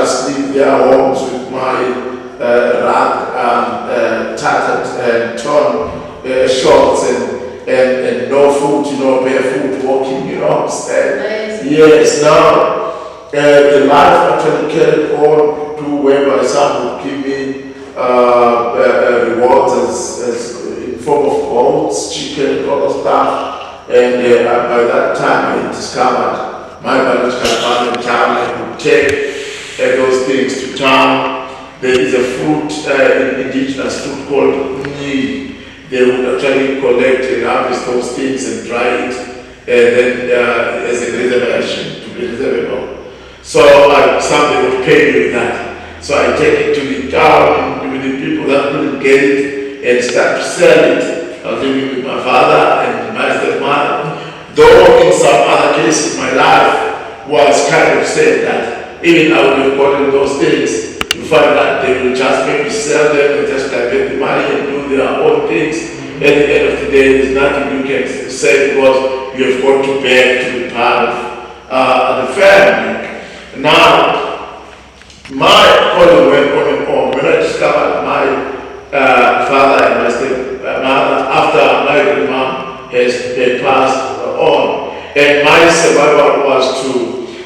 just leave their homes with my tattered and torn shorts and no food, barefoot walking, Yes, now the life actually carried on to whereby some would give me rewards as in form of goats, chicken, all of stuff. And by that time I discovered my biological father in town. I would take those things to town. There is a fruit, an indigenous fruit called Mweya. They would actually collect and harvest those things and dry it, and then as a reservation to be reservable. So somebody would pay me with that. So I take it to the town with the people that couldn't get it and start to sell it. I was living with my father and my stepmother. Though in some other cases my life was kind of said that even I would have gotten those things, you find that they will just maybe sell them and just divert the money and do their own things. At the end of the day, there's nothing you can say because you have got to beg to be part of the family. Now, my calling went on and on. When I discovered my father and my stepmother after my grandmom has passed on, and my survival was to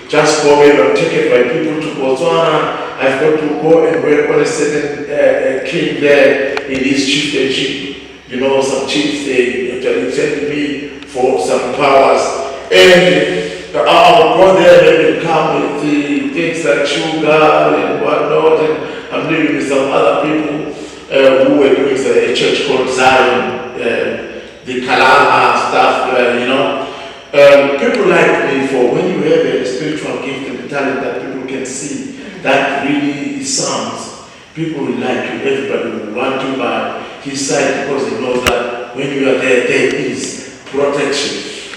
just go away and taken by people to Botswana. I've got to go and work on a certain king there in his chieftainship. Some chiefs, they actually sent me for some powers. And I'll go there and come with the things like sugar and whatnot. And I'm living with some other people who were doing a church called Zion, the Kalama stuff, people like me for when you have a spiritual gift and the talent that people can see, that really sounds. People will like you, everybody will want you by his side because he knows that when you are there, there is protection.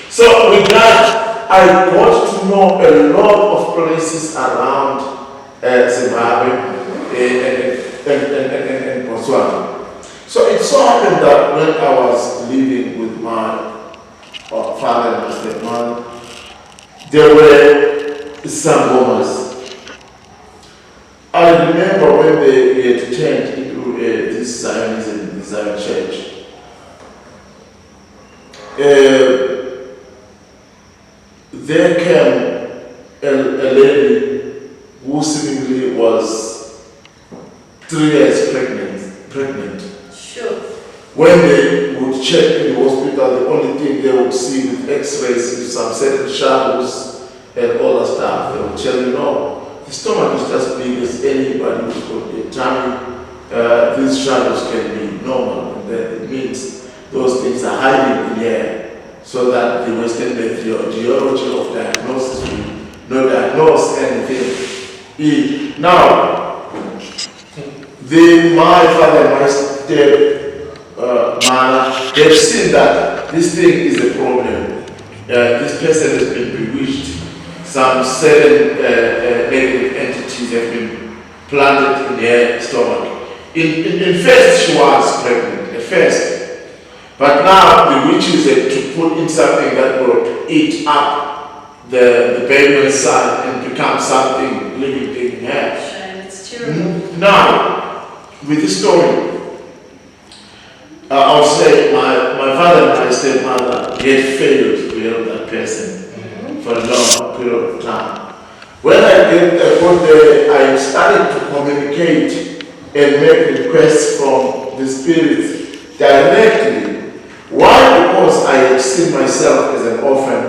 So with that, I got to know a lot of places around Zimbabwe and Botswana. So it so happened that when I was living with my father and my stepmother, there were sangomas. I remember when they had turned into this Zionism, the Zion Church. There came a lady who seemingly was 3 years pregnant. Sure. When they would check in the hospital, the only thing they would see with x-rays is some certain shadows and all that stuff. They would tell you, no, the stomach is just big as anybody who's got a tummy. These shadows can be normal, and then it means those things are hiding in here so that the Western methodology of diagnosis will not diagnose anything. Now, my father and my stepmother, they've seen that this thing is a problem. This person has been bewitched. Some certain negative entities have been planted in her stomach. In first, she was pregnant, at first. But now the witches had to put in something that will eat up the baby inside and become something living thing in her. It's terrible. Now, with this story, I'll say my father and my stepmother had failed to help that person for a long period of time. When I got there, I started to communicate and make requests from the spirits directly. Why? Because I had seen myself as an orphan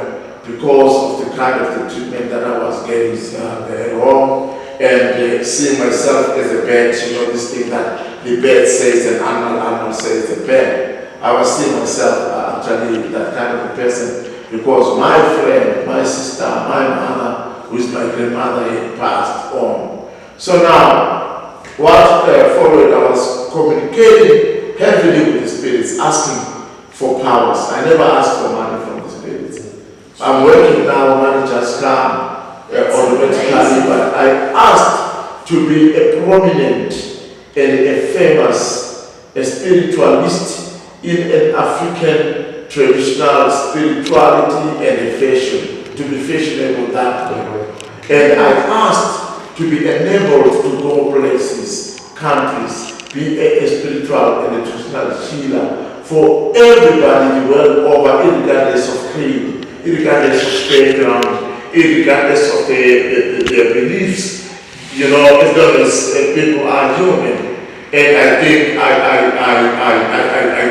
because of the kind of the treatment that I was getting at home, and seeing myself as a bird, this thing that the bird says and animal says the bird. I was seeing myself actually that kind of a person because my friend, my sister, my mother, who is my grandmother, had passed on. So now, what followed, I was communicating heavily with the spirits, asking for powers. I never asked for money from the spirits. I'm working now, money just come automatically, but I asked to be a prominent and a famous spiritualist in an African traditional spirituality and a fashion, to be fashionable that way. And I asked to be enabled to go places, countries, be a spiritual and a traditional healer for everybody the world over, regardless of creed, regardless of background, regardless of their beliefs, as long as people are human. And I think I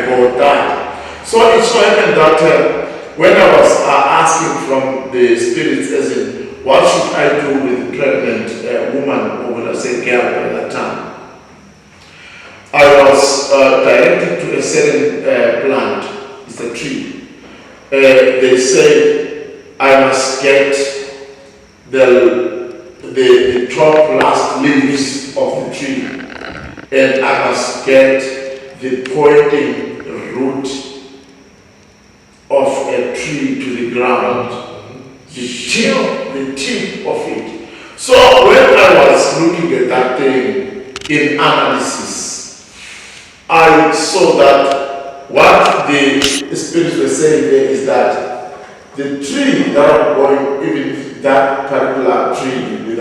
got that. So it so happened that when I was asking from the spirits, as in, what should I do with a pregnant woman, or will I say girl at that time? I was directed to a certain plant. It's a tree. They said I must get the top last leaves of the tree, and I must get the pointing root of a tree to the ground, the tip of it. So when I was looking at that thing in analysis, I saw that what the spirits were saying there is that the tree that I'm going, even that particular tree with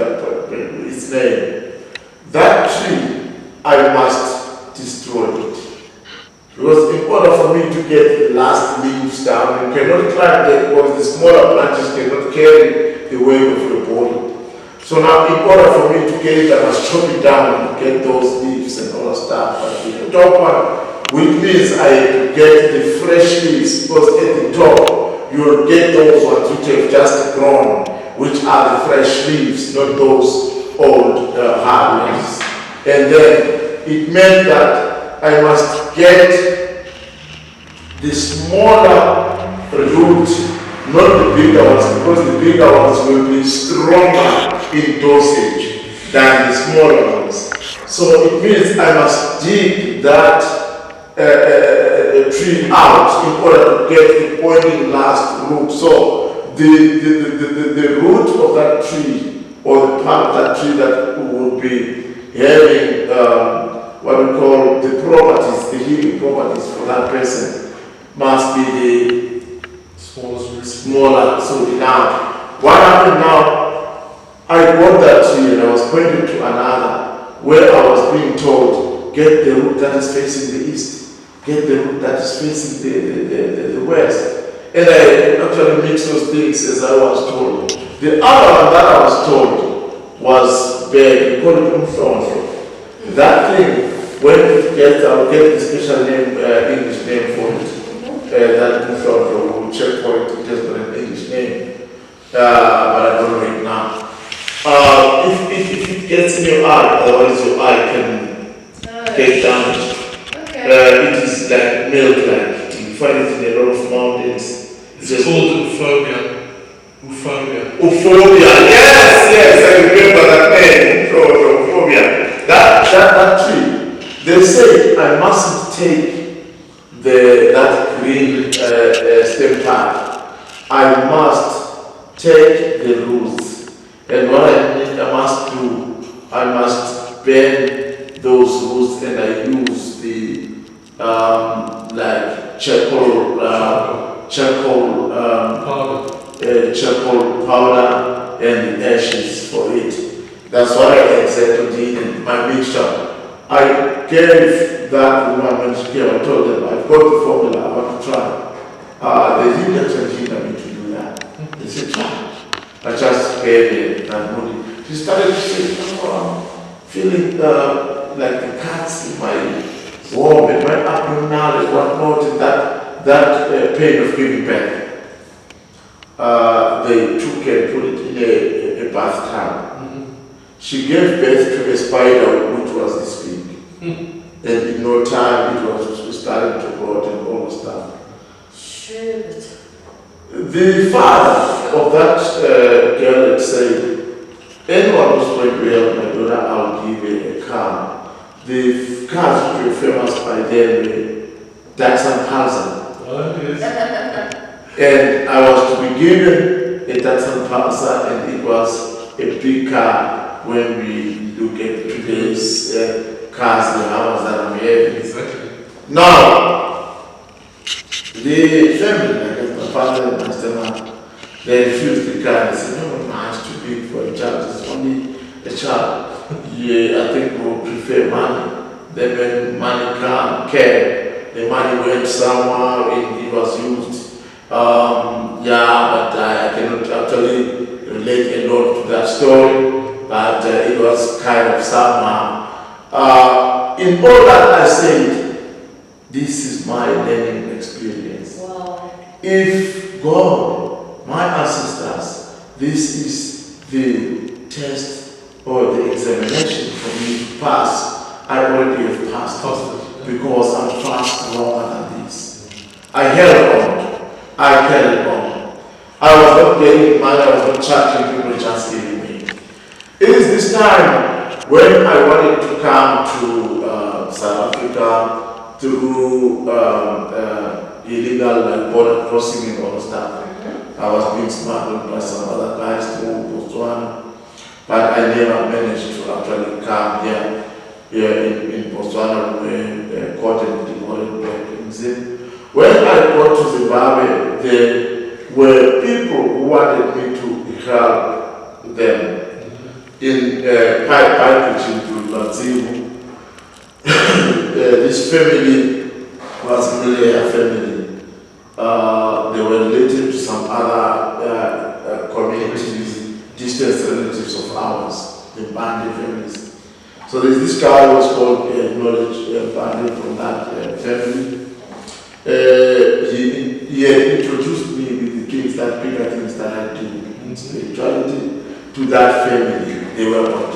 its name, that tree, I must destroy it. Because in order for me to get the last leaves down, you cannot climb there because the smaller branches cannot carry the weight of your body. So now, in order for me to get it, I must chop it down and get those leaves and all that stuff. But the top one, which means I have to get the fresh leaves, because at the top, you will get those ones which have just grown, which are the fresh leaves, not those old hard leaves. And then it meant that I must get the smaller root, not the bigger ones, because the bigger ones will be stronger in dosage than the smaller ones. So it means I must dig that tree out in order to get the pointing last root. So the root of that tree, or the part of that tree that would be having what we call the properties, the healing properties for that person, must be the smaller. So now, what happened now? I got that tree and I was pointed to another where I was being told, get the root that is facing the east, get the root that is facing the west. And I actually mixed those things as I was told. The other one that I was told was bad, we call it umhlonhlo. That thing, when it gets, I'll get the special name, English name for it. That umhlonhlo, we'll check for it, it has got an English name. But I don't know it now. If it gets in your eye, otherwise your eye can get damaged. Okay. It is like milk-like. You find it in a lot of mountains. It's called Euphobia. Euphobia, yes, I remember that name. Euphobia. That tree. They say I mustn't take that green stem part. I must take the roots. And what I must do, I must bend those roots, and I use the like charcoal powder and the ashes for it. That's what I exactly did in my mixture. I gave that woman when she came, I told them, I've got the formula, I want to try. They didn't actually hinder me to do that. They said, try. I just gave it that money. She started to say, I'm feeling like the cuts in my womb and my abdominal and whatnot, and that pain of giving birth. They took and put it in a bathtub. Mm-hmm. She gave birth to a spider which was this big. Mm-hmm. And in no time it was starting to rot and all the stuff. Shit. The father of that girl had said, anyone who's going to help my daughter, I'll give her a car. The cars which were famous by then were Datsun Pulsar. Oh, yes. And I was to be given a Datsun Pulsar, and it was a big car when we look at today's cars, the Hammers that I'm having. Exactly. Now, the family, like my father and my stepmother, they refused the car. They said, no, it's too big for a child. It's only a child, yeah, I think we would prefer money. Then when money came, the money went somewhere and it was used. But I cannot actually relate a lot to that story, but it was kind of somehow. In all that I said, this is my learning experience. Wow. If God, my ancestors, this is the test or the examination for me to pass, I already have passed it because I'm fast longer than this. I held on. I carried on. I was not getting money, I was not charging people, just giving me. It is this time when I wanted to come to South Africa through illegal border crossing and all stuff. I was being smuggled by some other guys through Botswana, but I never managed to actually come here in Botswana where caught and deported back in Zimbabwe. When I got to Zimbabwe, there were people who wanted me to help them in pipeline to Brazil. This family was really a family. They were related to some other communities, distant relatives of ours, the Bandi families. So there's this guy who was called Knowledge Bandi from that family. He had introduced me with the things that bigger things that I do in spirituality to that family. They were about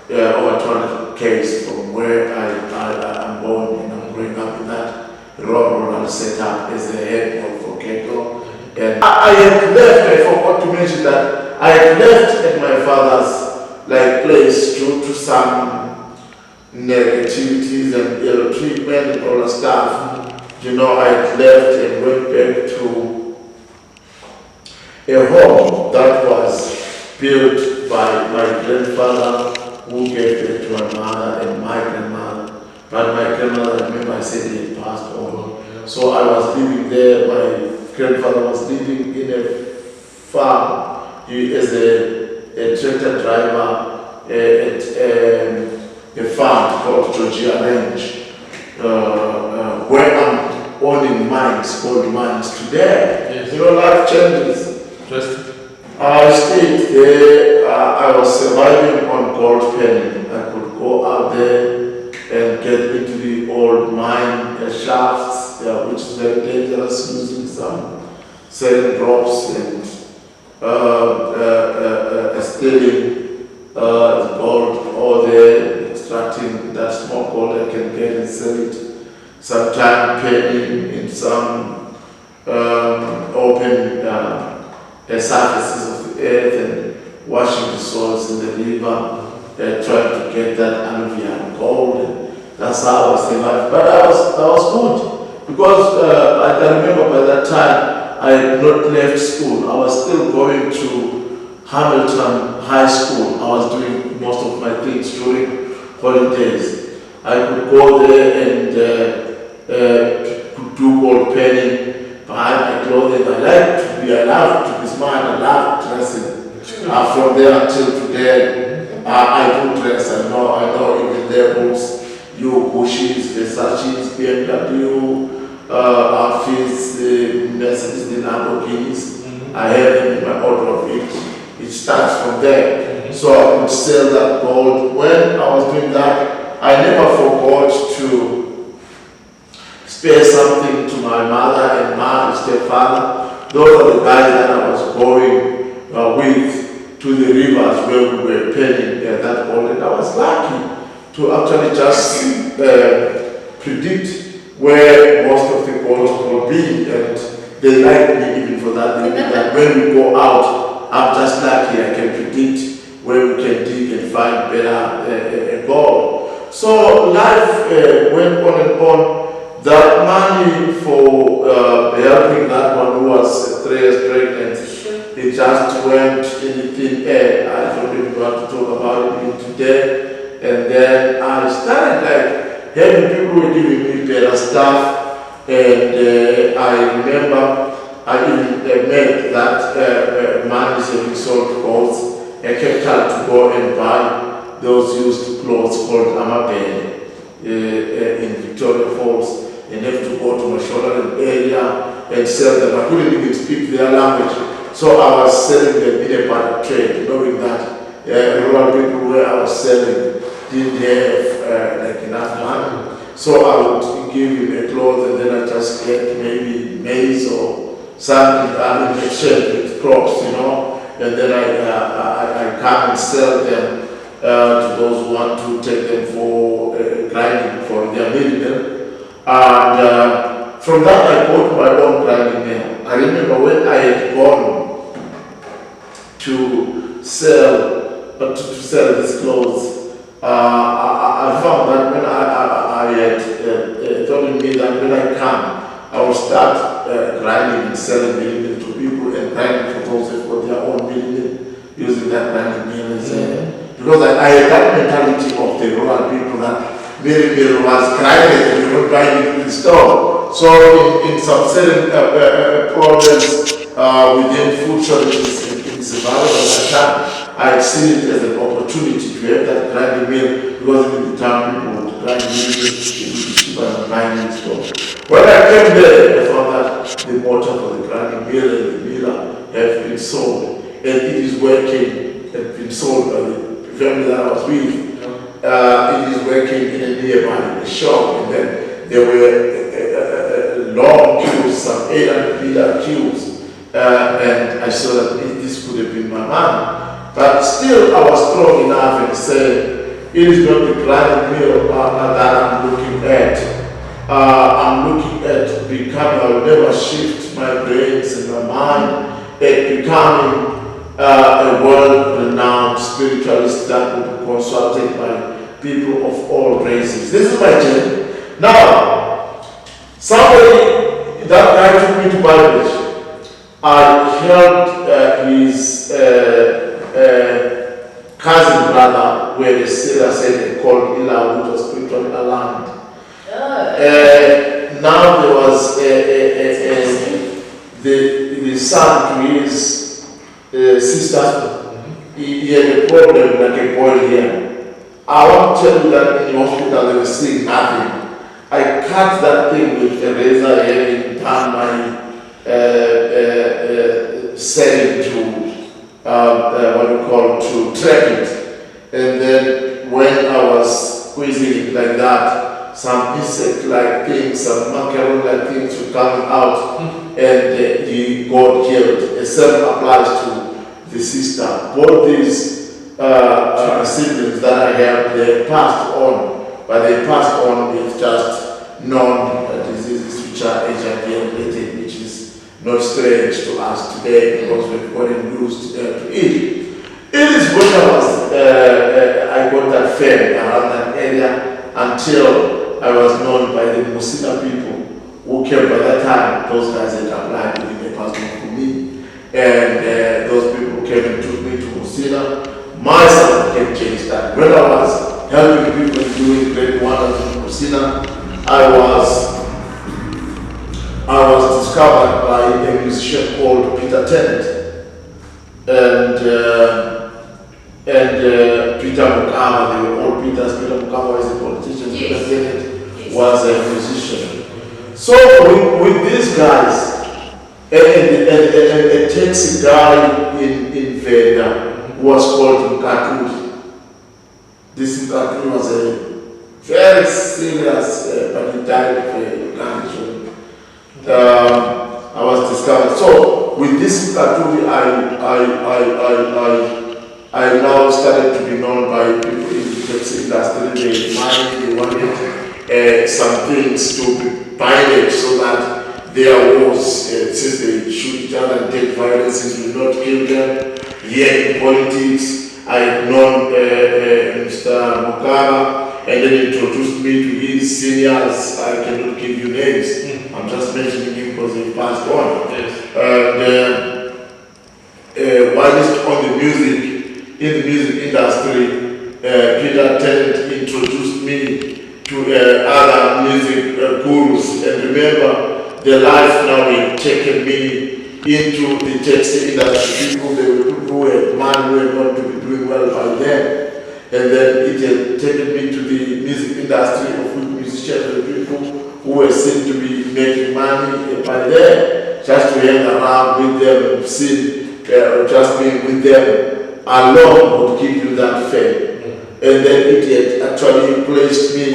over 200 k's from where I'm born and I'm growing up in that rural setup as a head of Khokhovula. And I had left, I forgot to mention that I had left at my father's place due to some negativities and ill treatment and all that stuff. I had left and went back to a home that was built by my grandfather, who gave birth to my mother and my grandmother. But my grandmother, I remember I said he had passed on. So I was living there. My grandfather was living in a farm. He is a tractor driver at a farm called Georgia Range, where I'm owning mines, gold mines today. Yes. Life changes. I stayed there. I was surviving on gold penny. I could go out there and get into the old mine shafts, which is very dangerous, using some selling drops and stealing gold all there, extracting that small gold I can get and sell it. Sometimes penning in some open surfaces of the earth and washing the soils in the river, trying to get that alluvial gold. That's how I was surviving. But that was good because I can remember by that time I had not left school. I was still going to Hamilton High School. I was doing most of my things during holidays. I could go there and do gold penning, buy my clothing. I love to be smart. I love dressing. From there until today, I do dress. I know even labels, Gucci's, Versace's, BMW, outfits, Mercedes, the Lamborghinis. I have them in my order of it. It starts from there. So I would sell that gold. When I was doing that, I never forgot to spare something to my mother and my stepfather. Those are the guys that I was going with to the rivers where we were penning that gold. And I was lucky to actually just predict where most of the gold will be. And they like me even for that. That when we go out, I'm just lucky I can predict where we can dig and find better gold. So life went on and on. That money for helping that one who was 3 years pregnant, it just went in the thin air. I don't even want to talk about it even today. And then I started having people who were giving me better stuff. And I remember I even met that man is having sold goats capital to go and buy those used clothes called amabele in Victoria Falls, and have to go to Mashonaland area and sell them. I couldn't even speak their language, so I was selling them in a barter trade, knowing that rural people where I was selling didn't have like enough money. So I would give him a cloth and then I just get maybe maize or something in exchange with crops, you know, and then I come and sell them to those who want to take them for grinding for their mill. And from that I bought my own grinding mill. I remember when I had gone to sell these clothes, I found that when I had told me that when I come, I will start grinding and selling milling to people and grinding for those who got their own milling, using that grinding mill because I had that mentality of the rural people that milling was grinded and you were buying it in the store. So in some certain problems within food shortages in Zimbabwe at that time, I had seen it as an opportunity to have that grinding mill because in the town people would grind milling, it would be cheaper than buying in the store. When I came there, I found that the motor for the grinding mill and the miller have been sold, and it is working, had been sold by the family that I was with. It is working in a nearby shop, and then there were long queues, some 800-meter queues, and I saw that this could have been my man. But still, I was strong enough and said, it is not the grinding mill that I'm looking at. I'm looking at becoming, I will never shift my brains and my mind at becoming a world-renowned spiritualist that will be consulted by people of all races. This is my journey. Now, somebody, that guy took me to Bangladesh. I helped his cousin brother, where the sailor said they called Ila, which was spiritually aligned. Now there was the son to his sister. He had a problem like a boy here. I want to tell you that in the hospital they were seeing nothing. I cut that thing with a razor, having done my setting to what we call to track it. And then when I was squeezing it like that, some insect-like things, some macaron-like things would come out, and he got killed. The same applies to the sister. Both these siblings that I have, they passed on, but they passed on with just non-diseases which are HIV-related, which is not strange to us today because we've gotten used to it. It is when I got that fame around that area until I was known by the Musina people who came by that time. Those guys had applied within the passport for me, and those people came and took me to Musina. My certificate changed that. When I was helping people doing great wonders in Musina, I was discovered by a musician called Peter Tennant and Peter Mukama. They were all Peters. Peter Mukama was a politician. Peter Tennant was a musician. So with these guys, a taxi guy in Venda who was called Mkaturi. This Mkaturi was a very serious, but he died of a cancer. I was discovered. So with this Mkaturi, I now started to be known by people in the taxi industry. They wanted some things to be binded so that there was, since they shoot each other and take violence, it will not kill them. Here in politics, I had known Mr. Mukama, and then introduced me to his seniors. I cannot give you names. I'm just mentioning him because he passed on. Yes. While on the music, in the music industry, Peter Tennant introduced me to other music gurus. And remember, the life now had taken me into the taxi industry. There were people who were man who were not to be doing well by then. And then it had taken me to the music industry of musicians and people who were seen to be making money by then, just to hang around with them and sing, just being with them alone would give you that fame. And then it had actually placed me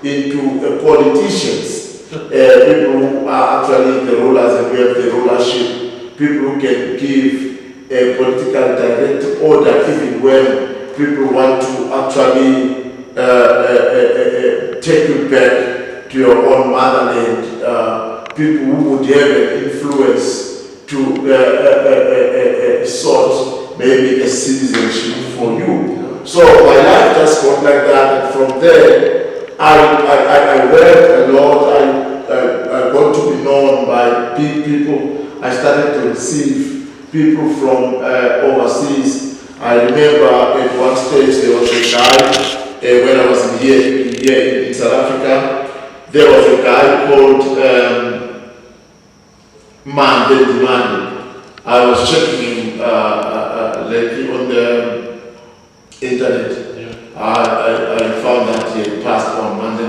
into politicians, people who are actually the rulers and we have the rulership, people who can give a political direct order even when people want to actually take you back to your own motherland, people who would have an influence to sort maybe a citizenship for you. So my life just got like that, and from there I worked a lot. I got to be known by big people. I started to receive people from overseas. I remember at one stage there was a guy, when I was here in South Africa, there was a guy called Mande. I was checking him lately on the internet. I found that he had passed on. Mande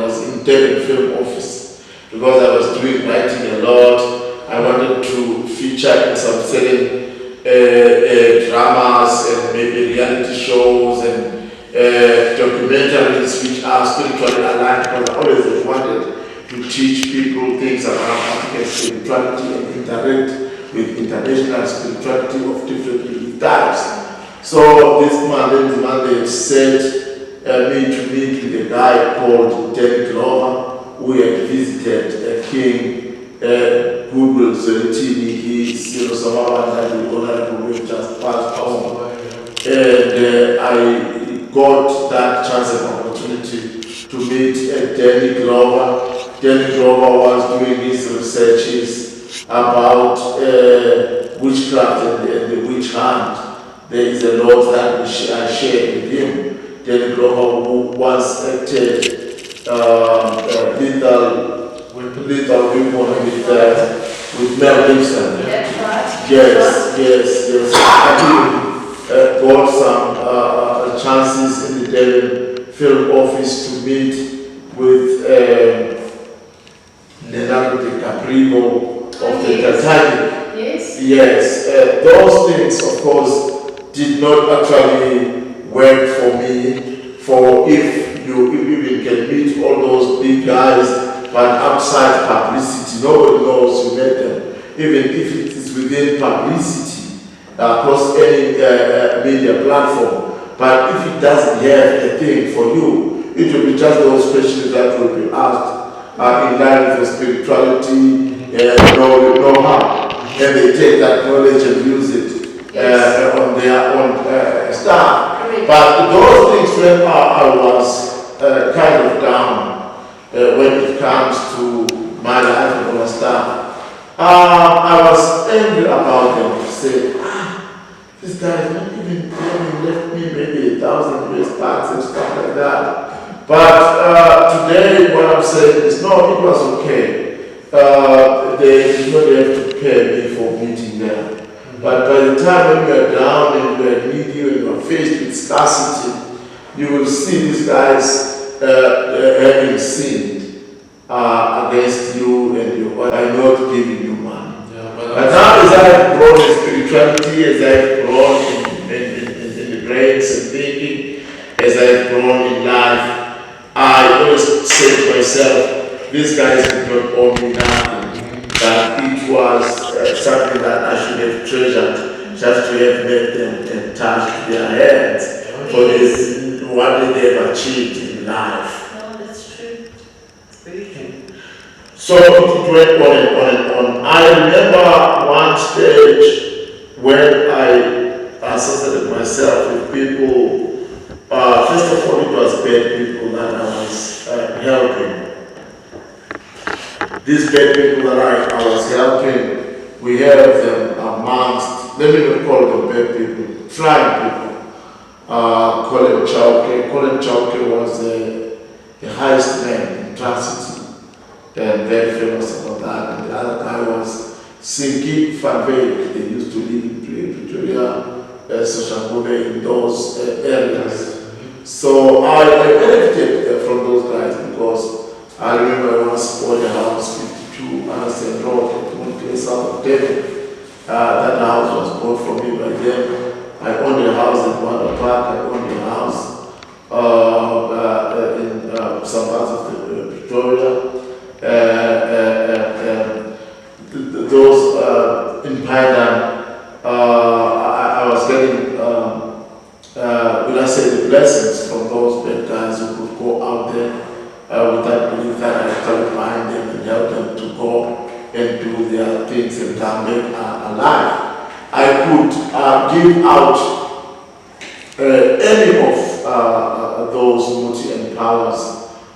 was in Durban Film Office because I was doing writing a lot. I wanted to feature in some certain dramas and maybe reality shows and documentaries which are spiritually aligned, because I always wanted to teach people things around African spirituality and interact with international spirituality of different belief types. So this man sent me to meet with a guy called David Glover, who had visited King Google Zeritini. He's someone that the honorable just passed on. And I got that chance and opportunity to meet Danny Glover. Danny Glover was doing his researches about witchcraft and the witch hunt. There is a lot that I shared with him. Danny Glover, who once acted lethal weapon with Mel Gibson. That's right. Yes. I got some chances in the Durban Film Office to meet with Leonardo DiCaprio of the Titanic. Yes. Those things, of course, did not actually work for me. For if you even can meet all those big guys, but outside publicity, nobody knows you met them. Even if it is within publicity, across any media platform. But if it doesn't have a thing for you, it will be just those questions that will be asked in line with spirituality, know how. And they take that knowledge and use it on their own stuff. But those things when I was kind of down when it comes to my life and all that stuff, I was angry about them. I said, this guy is not even left me maybe 1,000 US bucks and stuff like that. But today what I'm saying is, no, it was okay. They did not have to pay me for meeting them. But by the time when you are down and you are needy and you are faced with scarcity, you will see these guys having sinned against you and you are not giving you money. But now as I have grown in spirituality, as I have grown in the grace and thinking, as I have grown in life, I always say to myself, these guys did not owe me nothing. That it was something that I should have treasured, just to have made them and touched their hands for this, what they have achieved in life. No, that's true. It's very true. So it went on and on. I remember one stage when I associated myself with people. First of all, it was bad people that I was helping. These bad people that I was helping, we have them amongst, let me not call them bad people, trying people. Colin Chauke was the highest man in Transit, and very famous about that. And the other guy was Sinki Van Veek. They used to live in Pretoria, Soshanguve in those areas. So I benefited from those guys because I remember I once bought a house, 52 Anderson Road, at one place south of Devon. That house was bought for me by them. I owned a house in Wanda Park, I owned a house in some parts of Victoria. Those in Paidan, I was getting, will I say, the blessings from those bad guys who could go out there with that belief that I started behind them and help them to go and do their things and come back alive. I could give out any of those multi and powers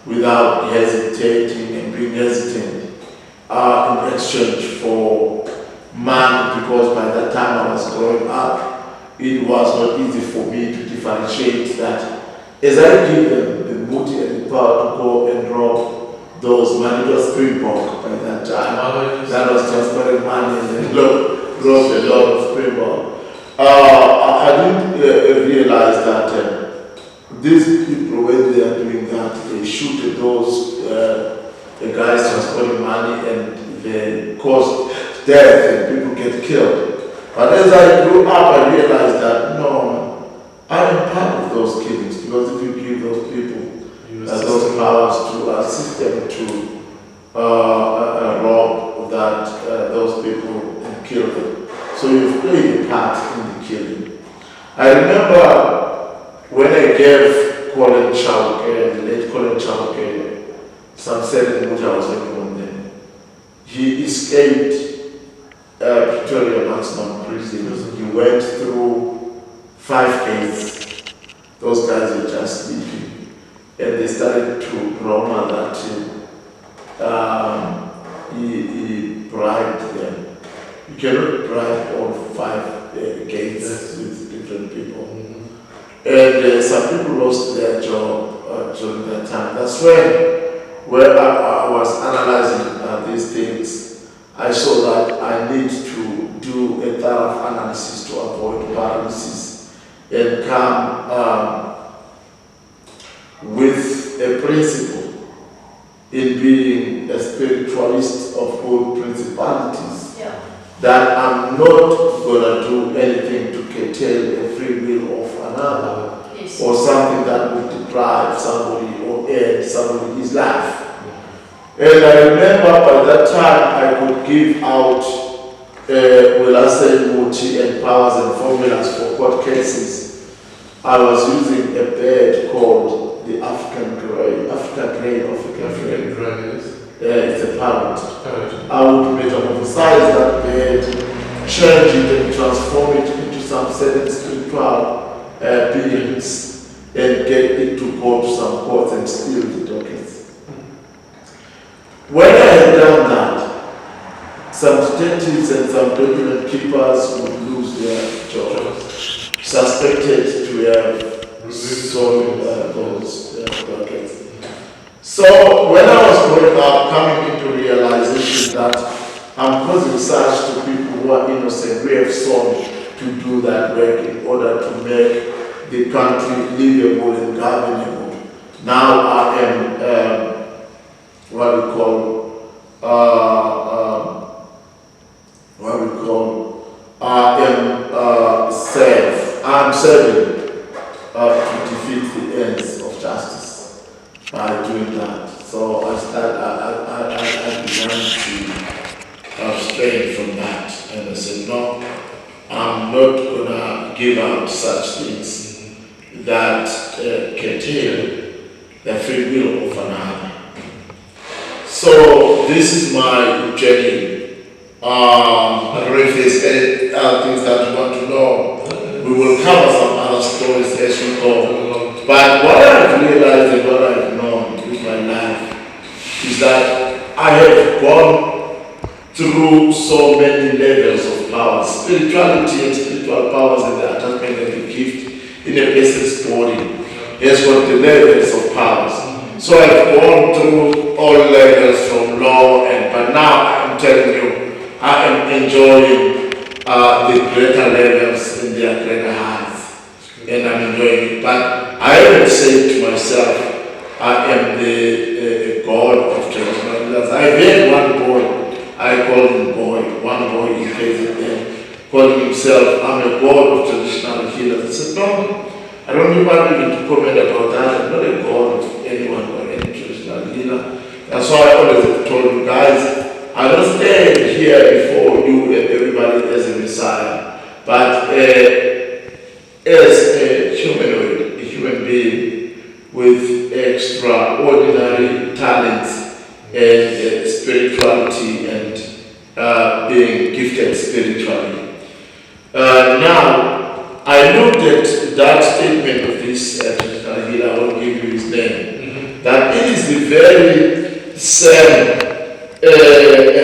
without hesitating and being hesitant in exchange for money, because by that time I was growing up, it was not easy for me to differentiate that. As I give them the multi and the power to go and rob those money, it was Springbok by that time. That was transferring money and then robbed a lot of Springbok. I didn't realize that these people, when they are doing that, they shoot at those the guys transporting money and they cause death and people get killed. But as I grew up, I realized that no, I am part of those killings, because if you give those people those powers to assist them to rob those people and kill them, so you've played a part in the killing. I remember when I gave Colin Chauke, the late Colin Chauke, some setting which I was working on them, he escaped Pretoria maximum prison. He went through 5 gates. Those guys were just sleeping, and they started to rumor that he bribed them. You cannot bribe all 5 gates with different people. And some people lost their job during that time. That's when I was analyzing these things, I saw that I need to do a thorough analysis to avoid paralysis and come with a principle in being a spiritualist of all principalities. Yeah. That I'm not going to do anything to curtail the free will of another, Yes. or something that would deprive somebody or end somebody his life. And I remember by that time I could give out, will I say, multi and powers and formulas for court cases. I was using a bird called the African grey. It's a parrot. I would metamorphosize that bird, change it and transform it into some certain spiritual beings and get it to go to some courts and steal the dockets. When I had done that, some detectives and some document keepers would lose their jobs, suspected to have stolen those dockets. So when I was growing up, coming into realization that I'm causing such to people who are innocent, we have sought to do that work in order to make the country livable and governable. Now I am I'm serving to defeat the ends of justice by doing that. So I began to abstain from that, and I said, no, I'm not gonna give out such things that curtail the free will of another. So this is my journey. I don't know if there's any other things that you want to know. We will cover some other stories as we go. But what I've realized and what I've known with my life is that I have gone through so many levels of power. Spirituality and spiritual powers and the attachment and the gift in a person's body has got the levels of powers. So I've gone through all levels from low, but now I'm telling you, I am enjoying the greater levels in their greater heights. and I'm enjoying it. But I haven't said to myself, I am the god of traditional healers. I had one boy, I called him boy, one boy in KZN, calling himself, I'm a god of traditional healers. I said, no, I don't even want even to comment about that. I'm not a god of anyone or any traditional healer. That's why I always have told you guys, I don't stand here before you and everybody as a messiah, but as a humanoid, a human being with extraordinary talents and spirituality and being gifted spiritually. Now, I looked at that statement of this traditional healer, I won't give you his name, that it is the very same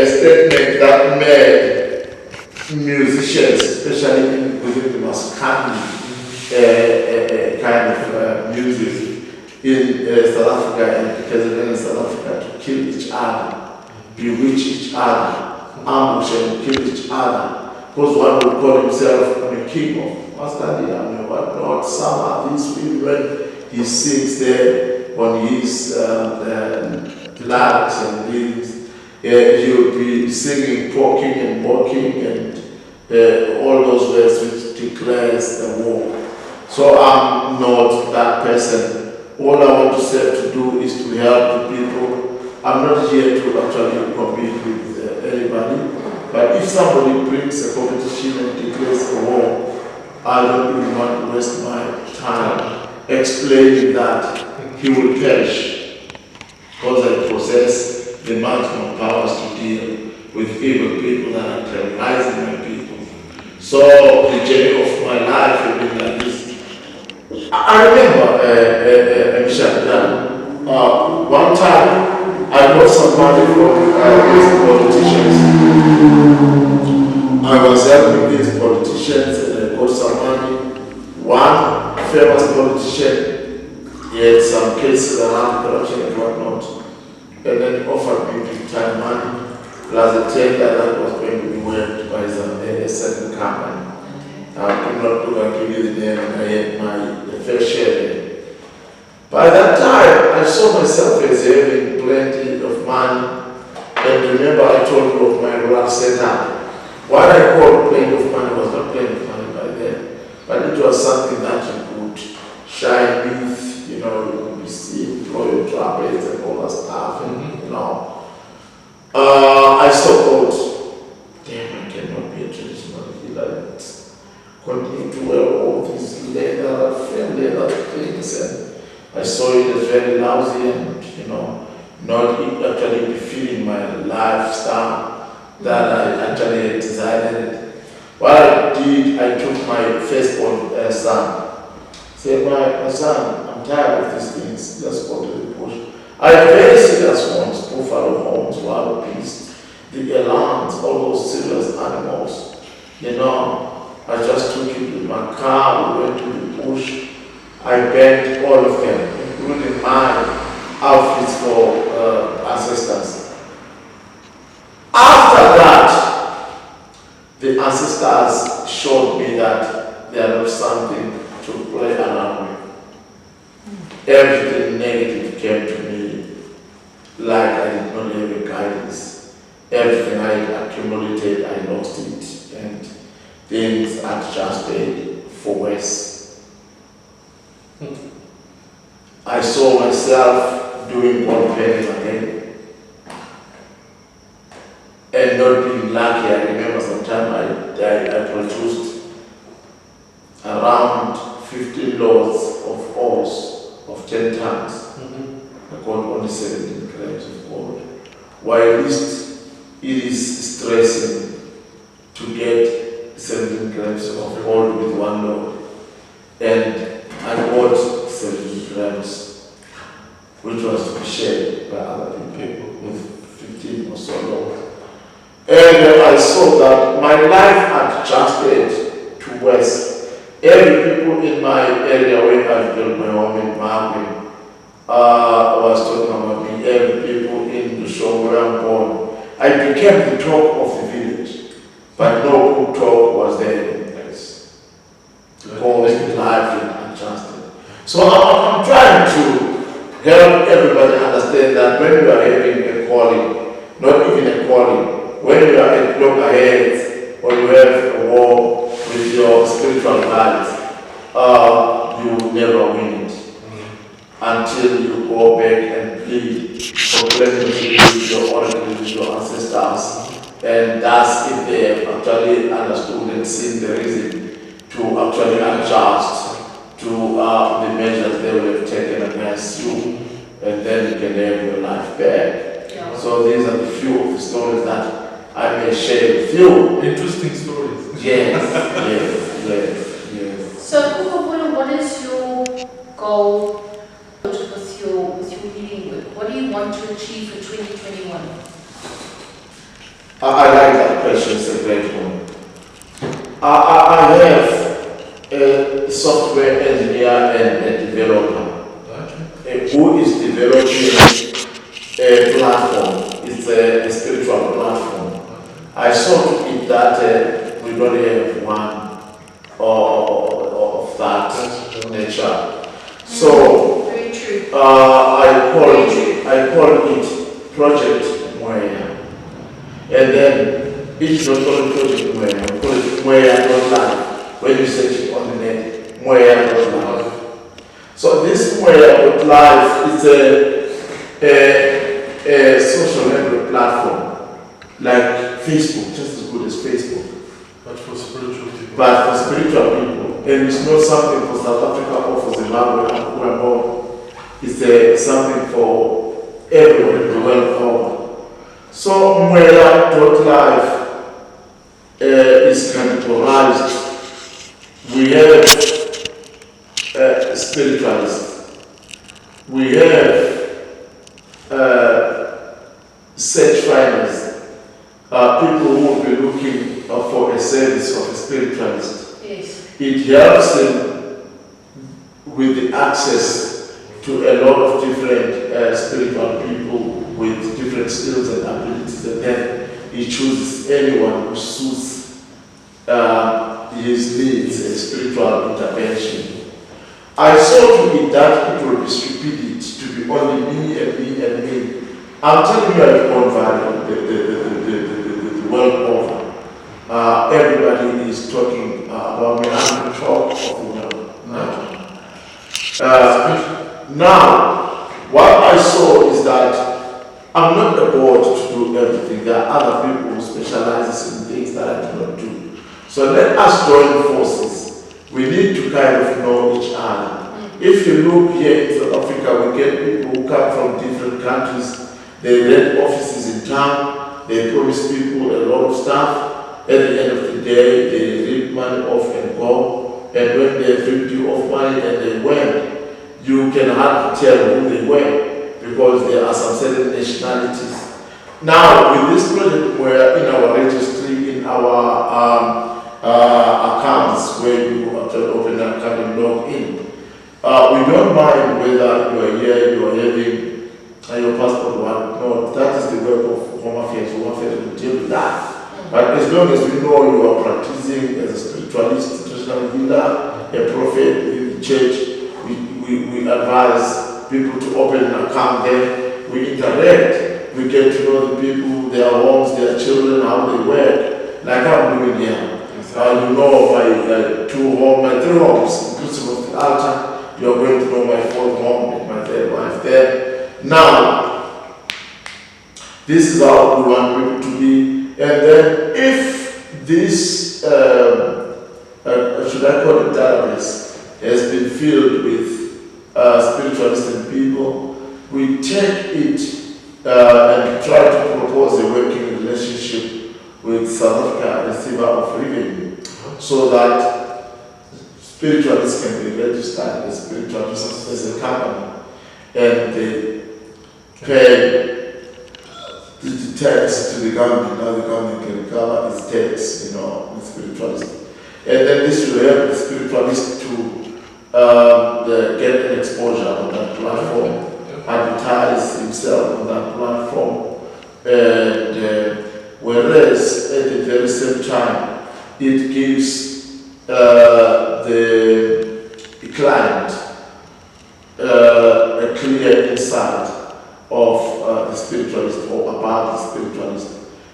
statement that made musicians, especially within the Maskandi kind of music in South Africa and KZN in South Africa, to kill each other, bewitch each other, ambush and kill each other. Because one would call himself a king of Maskandi and whatnot. Some are these people when he sings there on his lyrics and lyrics, he will be singing, talking and walking and all those words which declares the war. So I'm not that person. All I want to say to do is to help the people. I'm not here to actually compete with anybody. But if somebody brings a competition and declares a war, I don't even want to waste my time explaining that he will perish, because I possess the maximum powers to deal with evil people that are terrorizing my people. So the journey of my life has been like this. I remember, one time I got some money from these politicians. I was helping these politicians and I got some money. One famous politician, he had some cases around corruption and whatnot, and then he offered me big time money plus a tender that was going to be worked by a certain company. I could not look and give you the name, and I had my fair share. By that time, I saw myself as having plenty of money. And remember, I told you of my rural setup. What I called plenty of money was not plenty of money by then, but it was something that you could shine with, you could receive, blow your trumpets and all that stuff, and I still thought, damn, I cannot be a traditional healer. Continue to wear all these leather things, and I saw it as very lousy and not actually fulfilling my lifestyle that I actually had desired. What I did, I took my firstborn son, said, my son, I'm tired of these things, let's go to the bush. I had very serious ones, buffalo horns, wild beasts, the elands, all those serious animals, I just took it with my car, we went to the bush. I bent all of them, including my outfits for ancestors. After that, the ancestors showed me that they are not something to play around with. Everything negative came to me like I did not have a guidance. Everything I accumulated, I lost it. And things adjusted for worse. I saw myself doing one penny again and not being lucky. I remember sometime I produced around 15 loads of ores of 10 tons. I got only 17 grams of gold. While at least it is stressing to get 17 grams of gold with one load, and I bought 17 grams, which was to be shared by other people with 15 or so loads. And I saw that my life adjusted to worse. Every people in my area where I built my home in Marvin was talking about me. Every people in the show where I'm born. I became the talk of the village, but no good talk was there in the place. Because life So I'm trying to help everybody understand that when you are having a calling, not even a calling, when you are at loggerheads or you have a war with your spiritual guides, you will never win it until you go back and plead for clemency with your oracles, with your ancestors, and that's if they have actually understood and seen the reason to actually adjust to the measures they will have taken against you, and then you can have your life back. Yeah. So these are the few of the stories that I may share with you. Interesting stories. Yes. So, Khokhovula, what is your goal with your healing work? What do you want to achieve for 2021? I like that question, it's a great one. I have a software engineer and a developer who is developing a platform. It's a spiritual platform. I saw to it that we don't have one of that nature. So Very true. I call it Project Mweya. And then it's not called Project Mweya, I call it Mweya.live. When you search it on the net, Mweya.live. So this Mweya.live is a social network platform, like Facebook, just as good as Facebook. But for spiritual people. But for spiritual people. And it's not something for South Africa or for Zimbabwe or abroad. It's something for everyone the world over. So Mweya.live is categorized. We have spiritualists. We have search finders, people who will be looking for a service of a spiritualist. Yes. It helps them with the access to a lot of different spiritual people with different skills and abilities, and then he chooses anyone who suits his needs and spiritual intervention. I saw to it that it will be stupidity to be only me and me and me. I'm telling you, I've gone viral the world over. Everybody is talking about me. I'm the talk of the world now, what I saw is that I'm not the board to do everything. There are other people who specialize in things that I do not do. So let us join forces. We need to kind of know each other. If you look here in South Africa, we get people who come from different countries. They rent offices in town. They promise people a lot of stuff. At the end of the day, they rip money off and go. And when they ripped you off money and they went, you can hardly tell who they were because there are some certain nationalities. Now, with this project, we're in our registry, in our accounts where you actually open an account and log in. We don't mind whether you are here, you are having your passport one. No, that is the work of Home Affairs. Home Affairs will deal with that. But as long as we know you are practicing as a spiritualist, traditional healer, a prophet within the church, we advise people to open an account there. We interact. We get to know the people, their homes, their children, how they work, like I'm doing here. You know my three homes, inclusive of the altar. You're going to know my fourth home and my third wife there. Now, this is how we want people to be. And then if this, should I call it database, has been filled with spiritualists and people, we take it and try to propose a working relationship with South Africa, receiver of revenue, so that spiritualists can be registered as spiritualists as a company, and they pay the tax to the government. Now the government can recover its tax, with spiritualists. And then this will help the spiritualist to get an exposure on that platform, advertise himself on that platform, and whereas at the very same time, it gives the client side of the spiritualist or about the spiritualist,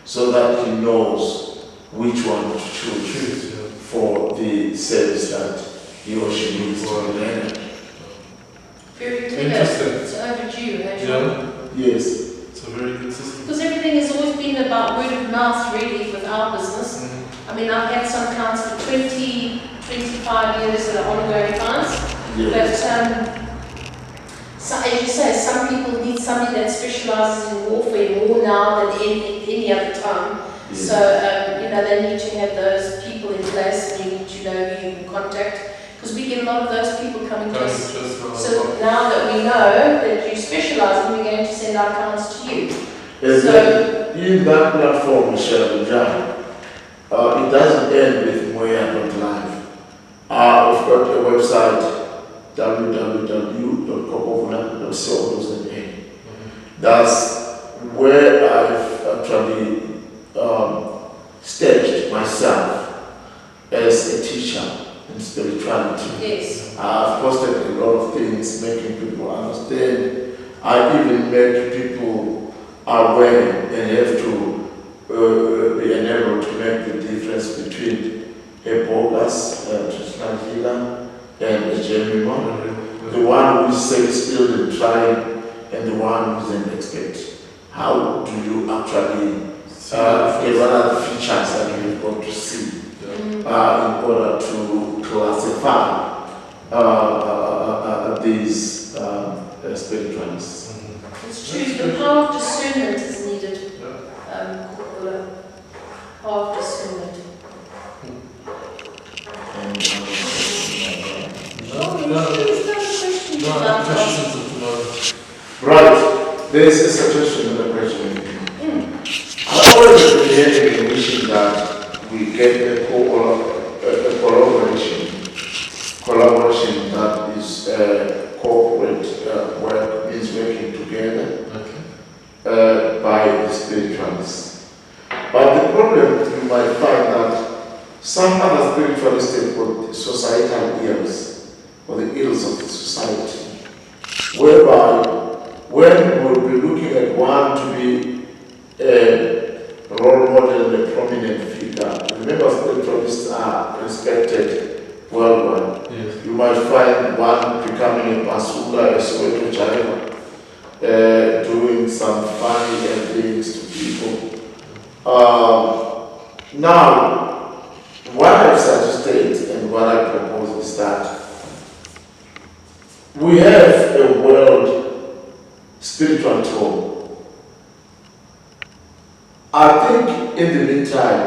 so that he knows which one to choose for the service that he or she needs to learn. Very clear. Interesting. It's overdue, actually. Yeah, Yes. it's a very good system. Because everything has always been about word of mouth, really, with our business. I mean, I've had some clients for 20, 25 years that are ongoing clients. Yes. But, so, as you say, some people need somebody that specialises in warfare more now than any other time. Yes. So, they need to have those people in place, and you need to know who you can contact. Because we get a lot of those people coming to us. So now that we know that you specialise, we're going to send our clients to you. And So- then in that platform, Michelle and John, it doesn't end with Mweya.live. We've got a website, www.khokhovula.co.za. That's where I've actually staged myself as a teacher in spirituality. Yes. I've posted a lot of things making people understand. I even make people aware and have to be enabled to make the difference between a bogus traditional healer and a genuine. The one who is self-skilled and trying, and the one who is an expert. How do you actually what are the features that you've got to see in order to classify these spiritualists? It's true, the power of discernment is needed. Khokhovula. Power of discernment. Right, there's a suggestion in the question. I always appreciate the mission that we get a collaboration that is corporate work, means working together by the spiritualists. But the problem you might find that some other spiritualists have got societal ills, or the ills of the society, whereby when we'll be looking at one to be a role model and a prominent figure, remember spiritualists are respected worldwide. Yes. You might find one becoming a basula, a Soweto child, doing some funny things to people. Now, what I've suggested and what I propose is that we have a world spiritual tour. I think in the meantime,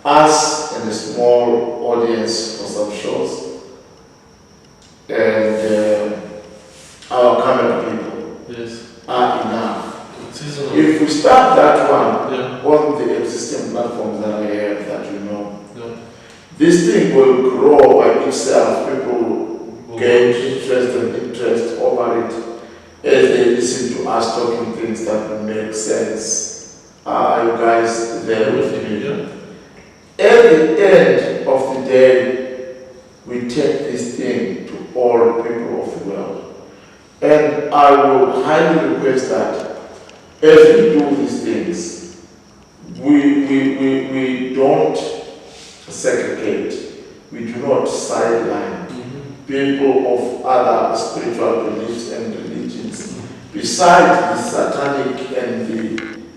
us and a small audience for some shows and our camera people are enough. If we start that one on the existing platforms that I have that you know, this thing will grow by itself. People gain interest over it as they listen to us talking things that will make sense. Are you guys there with me? At the end of the day, we take this thing to all people of the world. And I will highly request that as we do these things, we don't segregate, we do not sideline people of other spiritual beliefs and religions, besides the satanic and the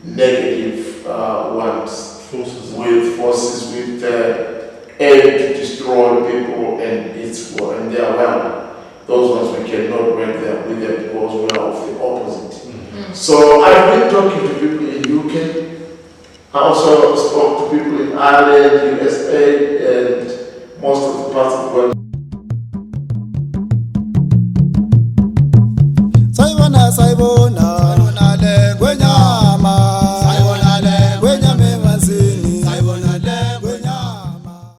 negative ones, with forces with aim to destroy people and their well. Those ones we cannot work there with them because we are of the opposite. So I've been talking to people in UK. I also spoke to people in Ireland, USA, and most of the parts of the world. Saibona